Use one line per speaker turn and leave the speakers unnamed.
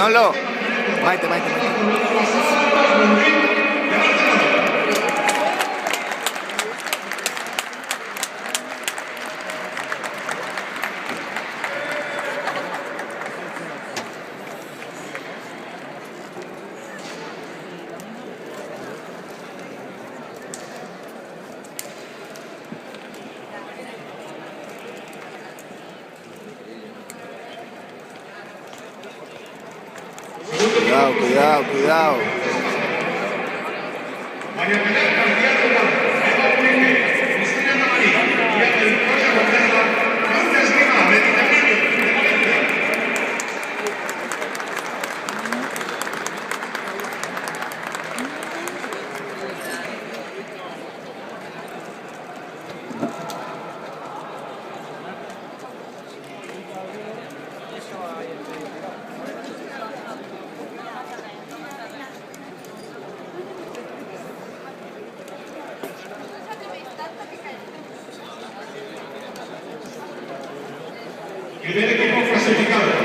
Manolo. Maite, Maite, Maite. Cuidado, cuidado, cuidado.
María Pilar García Total, Eva Uribe, Cristina Namarí, y Ángel Rosa Gonzalo, Luz Esgrima, Mediterráneo, de Valencia. Primer equipo clasificado.